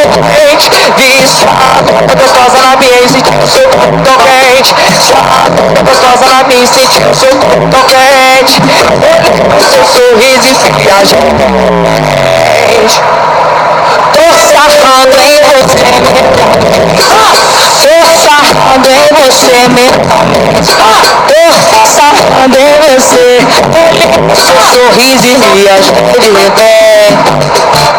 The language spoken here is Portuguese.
quente. Viciado, gostosa na minha e sentiu seu corpo tão quente. Viciado, gostosa na minha e sentiu seu corpo tão quente. Olhei seu sorriso e viajei. Tô sarrando em você mentalmente. Tô sarrando em você mentalmente. Tô sarrando em você. Olhei seu sorriso e viajei de repente.